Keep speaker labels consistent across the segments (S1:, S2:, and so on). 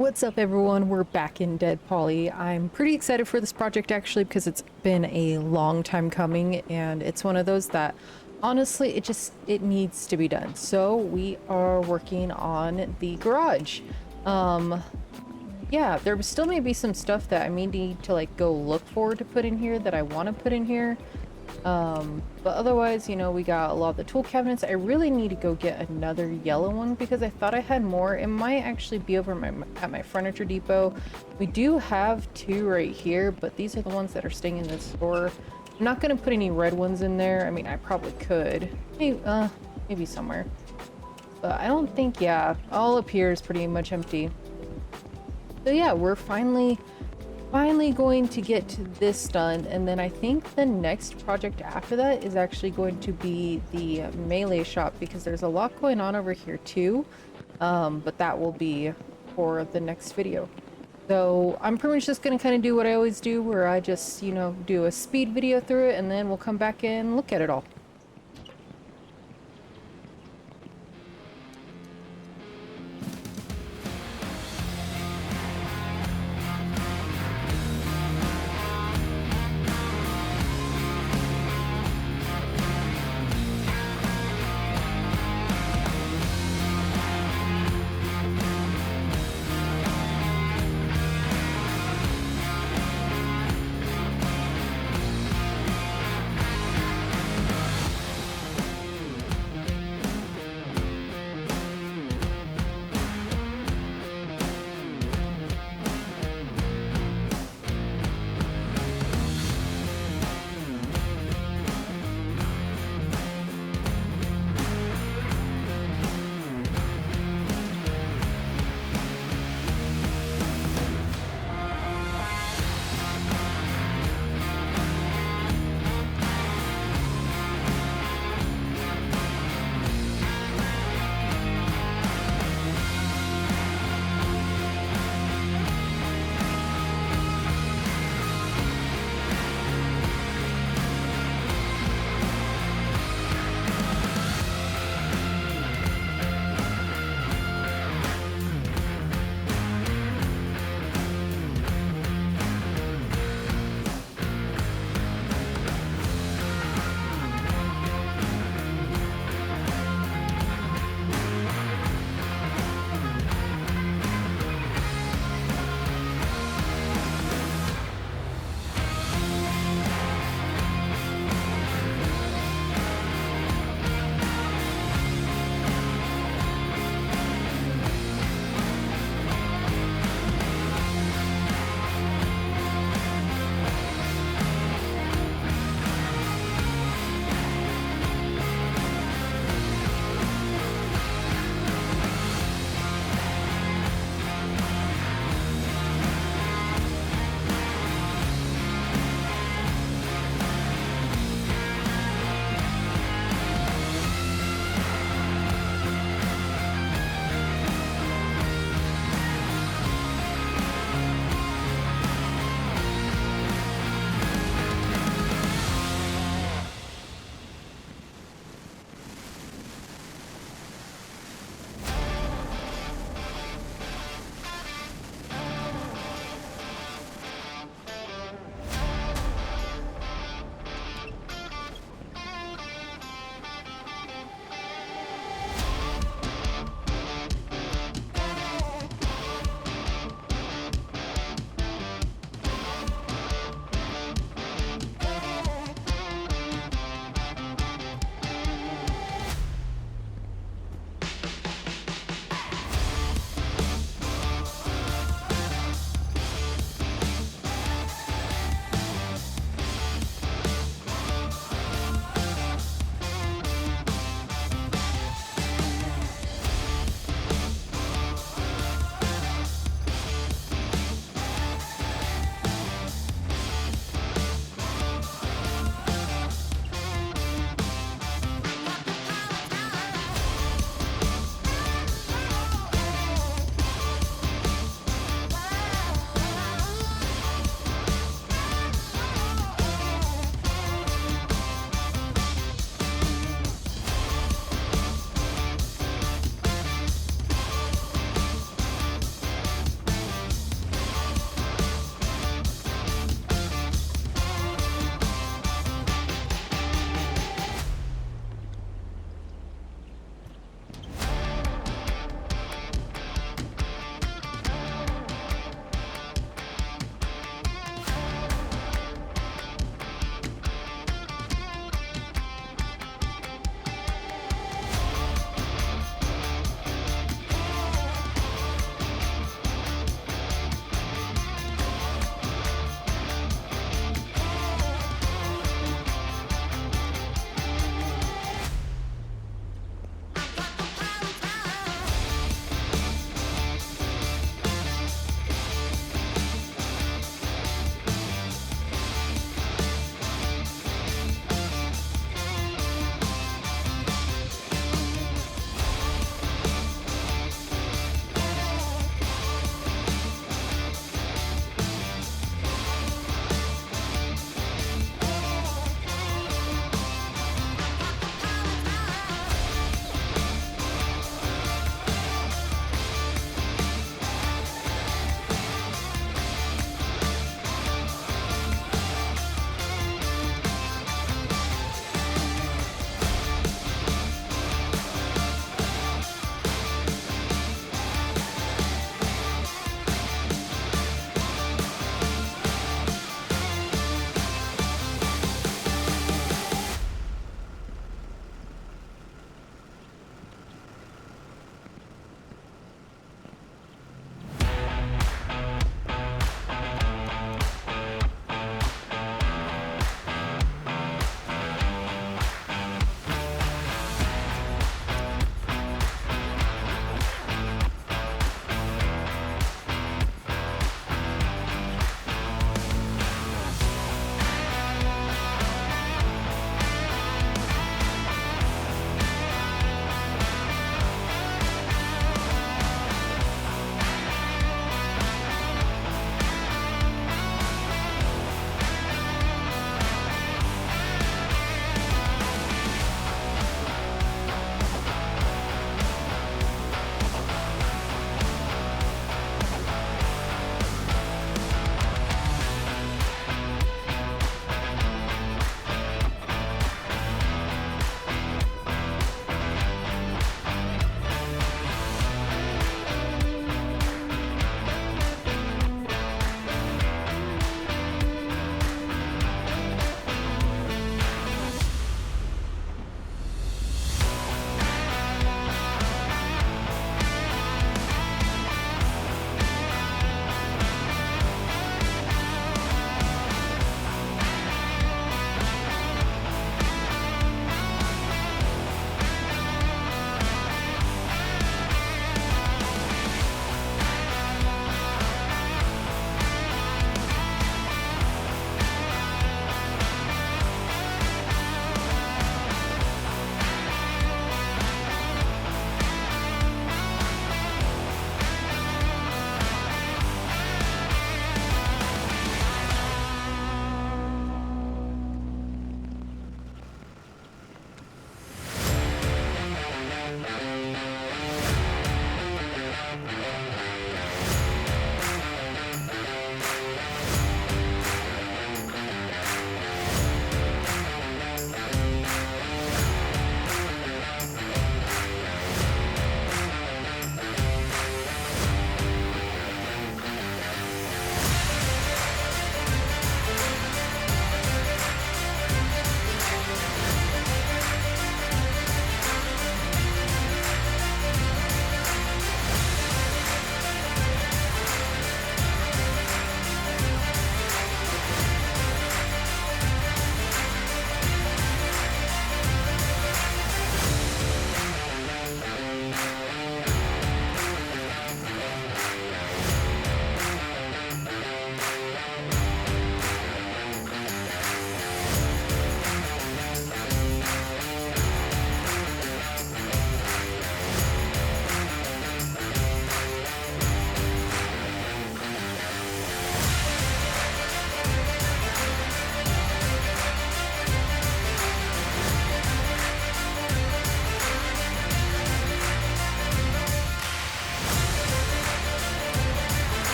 S1: What's up everyone, we're back in DeadPoly. I'm pretty excited for this project actually because it's been a long time coming and it's one of those that honestly it needs to be done. So we are working on the garage. Yeah, there still may be some stuff that I may need to like go look for to put in here that I want to put in here. But otherwise, you know, we got a lot of the tool cabinets. I really need to go get another yellow one because I thought I had more. It might actually be over at my furniture depot. We do have two right here, but these are the ones that are staying in the store. I'm not going to put any red ones in there. I mean, I probably could. Maybe somewhere. But I don't think, yeah, all up here is pretty much empty. So yeah, we're finally going to get to this done, and then I think the next project after that is actually going to be the melee shop because there's a lot going on over here too, but that will be for the next video. So I'm pretty much just going to kind of do what I always do, where I just, you know, do a speed video through it and then we'll come back and look at it all.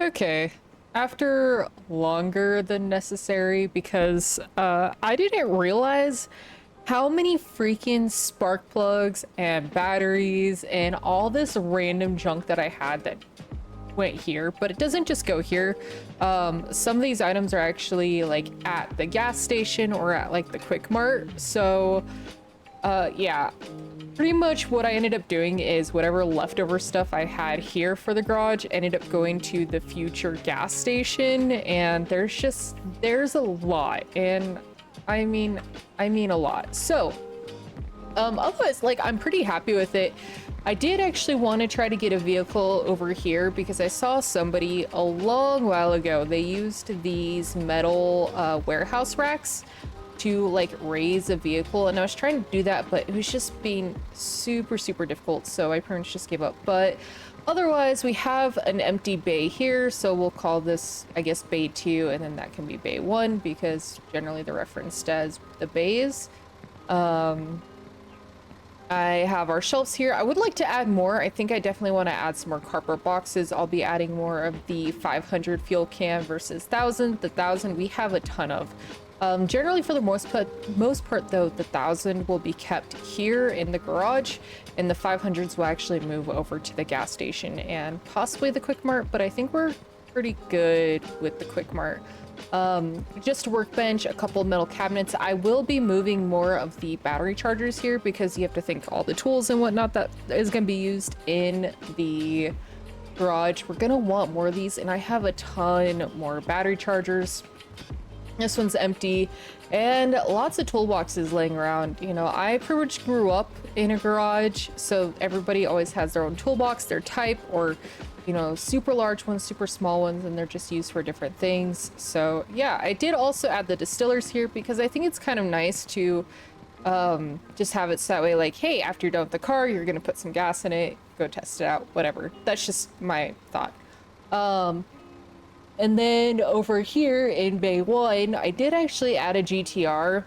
S1: Okay. After longer than necessary, because I didn't realize how many freaking spark plugs and batteries and all this random junk that I had that went here, but it doesn't just go here. Some of these items are actually like at the gas station or at like the Quick Mart. So yeah, pretty much what I ended up doing is whatever leftover stuff I had here for the garage ended up going to the future gas station, and there's a lot, and I mean a lot. So otherwise, like, I'm pretty happy with it. I did actually want to try to get a vehicle over here because I saw somebody a long while ago. They used these metal warehouse racks to like raise a vehicle, and I was trying to do that, but it was just being super difficult, so I pretty much just gave up. But otherwise, we have an empty bay here, so we'll call this, I guess, bay 2, and then that can be bay 1 because generally they're referenced as the bays. I have our shelves here. I would like to add more. I think I definitely want to add some more cardboard boxes. I'll be adding more of the 500 fuel can versus 1000. The 1000 we have a ton of. Generally, for the most part though, the 1000 will be kept here in the garage, and the 500s will actually move over to the gas station and possibly the Quick Mart, but I think we're pretty good with the Quick Mart. Just a workbench, a couple of metal cabinets. I will be moving more of the battery chargers here because you have to think all the tools and whatnot that is going to be used in the garage. We're going to want more of these, and I have a ton more battery chargers. This one's empty, and lots of toolboxes laying around. You know, I pretty much grew up in a garage, so everybody always has their own toolbox, their type, or, you know, super large ones, super small ones, and they're just used for different things. So yeah, I did also add the distillers here because I think it's kind of nice to just have it so that way, like, hey, after you're done with the car, you're gonna put some gas in it, go test it out, whatever. That's just my thought. And then over here in Bay 1, I did actually add a GTR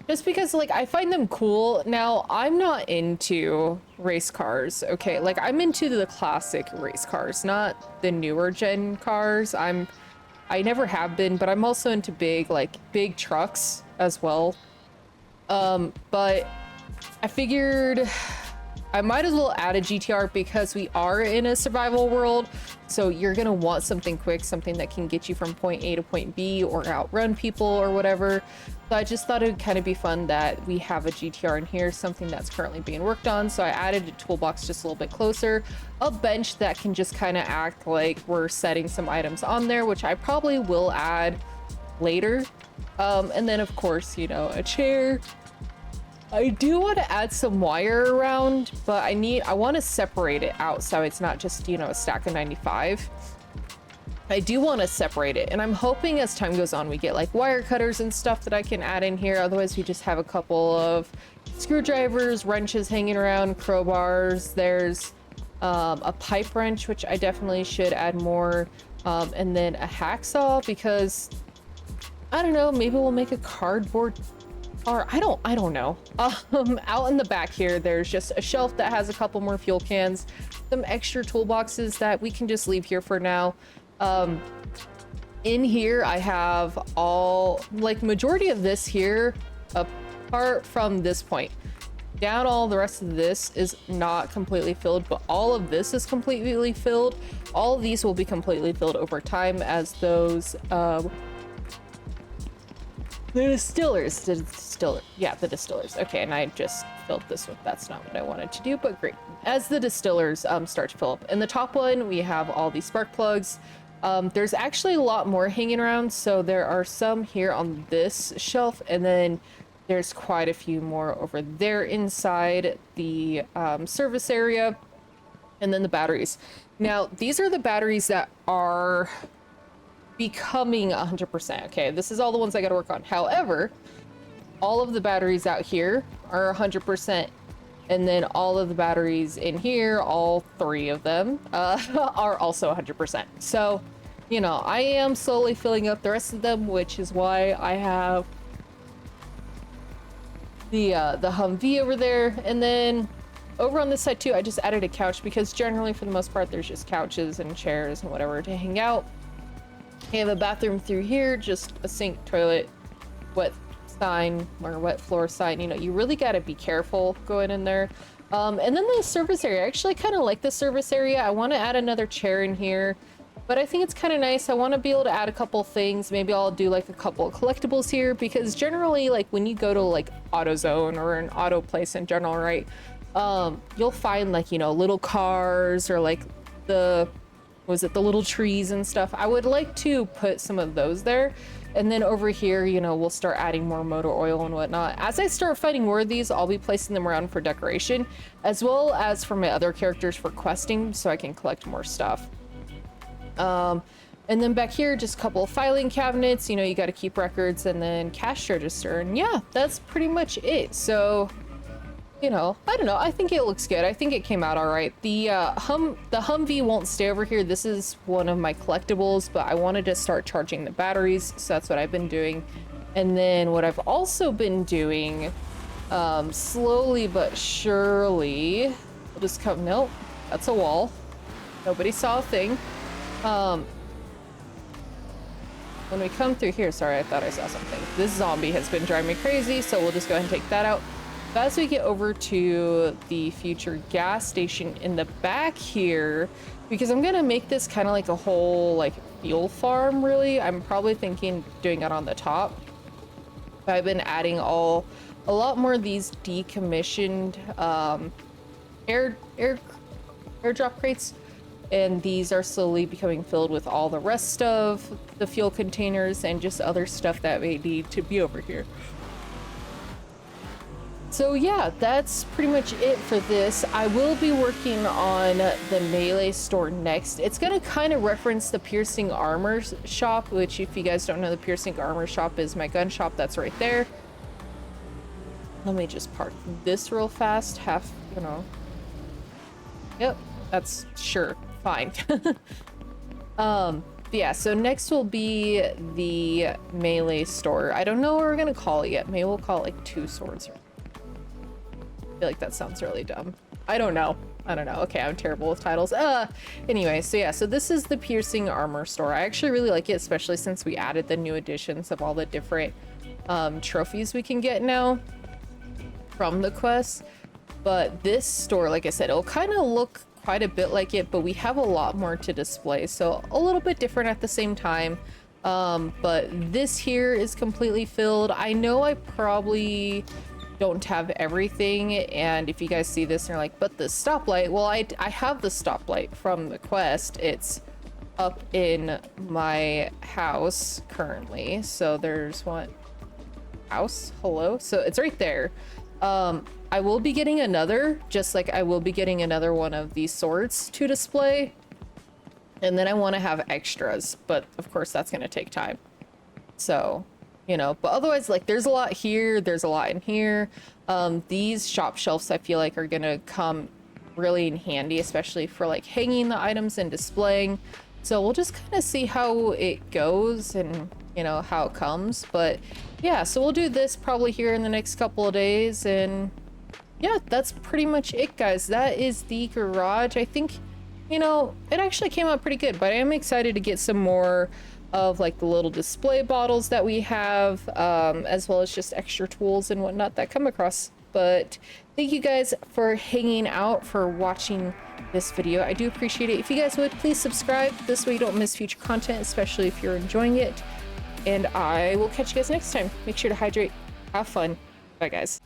S1: just because, like, I find them cool. Now, I'm not into race cars, okay? Like, I'm into the classic race cars, not the newer gen cars. I never have been, but I'm also into big trucks as well. But I figured I might as well add a GTR because we are in a survival world. So you're gonna want something quick, something that can get you from point A to point B or outrun people or whatever. So I just thought it would kind of be fun that we have a GTR in here, something that's currently being worked on. So I added a toolbox just a little bit closer, a bench that can just kind of act like we're setting some items on there, which I probably will add later. And then of course, you know, a chair. I do want to add some wire around, but I want to separate it out so it's not just, you know, a stack of 95. I do want to separate it, and I'm hoping as time goes on we get like wire cutters and stuff that I can add in here. Otherwise we just have a couple of screwdrivers, wrenches hanging around, crowbars. There's a pipe wrench, which I definitely should add more, and then a hacksaw because I don't know, maybe we'll make a cardboard. Or I don't know. Out in the back here, there's just a shelf that has a couple more fuel cans, some extra toolboxes that we can just leave here for now. In here, I have all, like, majority of this here, apart from this point. Down all the rest of this is not completely filled, but all of this is completely filled. All of these will be completely filled over time as those, the distillers. The distillers. Okay, and I just filled this one. That's not what I wanted to do, but great. As the distillers start to fill up. In the top one, we have all these spark plugs. There's actually a lot more hanging around, so there are some here on this shelf, and then there's quite a few more over there inside the service area, and then the batteries. Now, these are the batteries that are becoming 100%. Okay, this is all the ones I got to work on. However, all of the batteries out here are 100%, and then all of the batteries in here, all 3 of them, are also 100%. So, you know, I am slowly filling up the rest of them, which is why I have the Humvee over there. And then over on this side too, I just added a couch because generally for the most part there's just couches and chairs and whatever to hang out. You have a bathroom through here, just a sink, toilet, wet sign or wet floor sign. You know, you really got to be careful going in there. And then the service area, I actually kind of like the service area. I want to add another chair in here, but I think it's kind of nice. I want to be able to add a couple things. Maybe I'll do like a couple of collectibles here, because generally, like when you go to like AutoZone or an auto place in general, right? You'll find like, you know, little cars or like the little trees and stuff. I would like to put some of those there. And then over here, you know, we'll start adding more motor oil and whatnot. As I start fighting more of these, I'll be placing them around for decoration, as well as for my other characters for questing, so I can collect more stuff. And then back here, just a couple of filing cabinets. You know, you got to keep records, and then cash register. And yeah, that's pretty much it. So, you know, I don't know. I think it looks good. I think it came out all right. The Humvee won't stay over here. This is one of my collectibles, but I wanted to start charging the batteries, so that's what I've been doing. And then what I've also been doing, slowly but surely, we'll just come. Nope, that's a wall. Nobody saw a thing. When we come through here, sorry, I thought I saw something. This zombie has been driving me crazy, so we'll just go ahead and take that out. But as we get over to the future gas station in the back here, because I'm gonna make this kind of like a whole like fuel farm, really. I'm probably thinking doing it on the top. I've been adding a lot more of these decommissioned airdrop crates, and these are slowly becoming filled with all the rest of the fuel containers and just other stuff that may need to be over here. So yeah, that's pretty much it for this. I will be working on the melee store next. It's gonna kind of reference the piercing armor shop, which if you guys don't know, the piercing armor shop is my gun shop. That's right there. Let me just park this real fast. You know. Yep, that's sure, fine. Yeah, so next will be the melee store. I don't know what we're gonna call it yet. Maybe we'll call it like Two Swords. I feel like that sounds really dumb. I don't know. Okay, I'm terrible with titles. Anyway, so yeah, so this is the piercing armor store. I actually really like it, especially since we added the new additions of all the different trophies we can get now from the quest. But this store, like I said, it'll kind of look quite a bit like it, but we have a lot more to display, so a little bit different at the same time. But this here is completely filled. I know I probably don't have everything, and if you guys see this and you're like, but the stoplight, well, I have the stoplight from the quest. It's up in my house currently, so there's one house. Hello, so it's right there. I will be getting another, just like I will be getting another one of these swords to display, and then I want to have extras, but of course that's going to take time. So, you know, but otherwise, like, there's a lot here, there's a lot in here. These shop shelves I feel like are gonna come really in handy, especially for like hanging the items and displaying. So we'll just kind of see how it goes and, you know, how it comes. But yeah, so we'll do this probably here in the next couple of days, and yeah, that's pretty much it, guys. That is the garage. I think, you know, it actually came out pretty good, but I am excited to get some more of like the little display bottles that we have, as well as just extra tools and whatnot that come across. But thank you guys for hanging out, for watching this video. I do appreciate it. If you guys would, please subscribe. This way you don't miss future content, especially if you're enjoying it. And I will catch you guys next time. Make sure to hydrate, have fun. Bye, guys.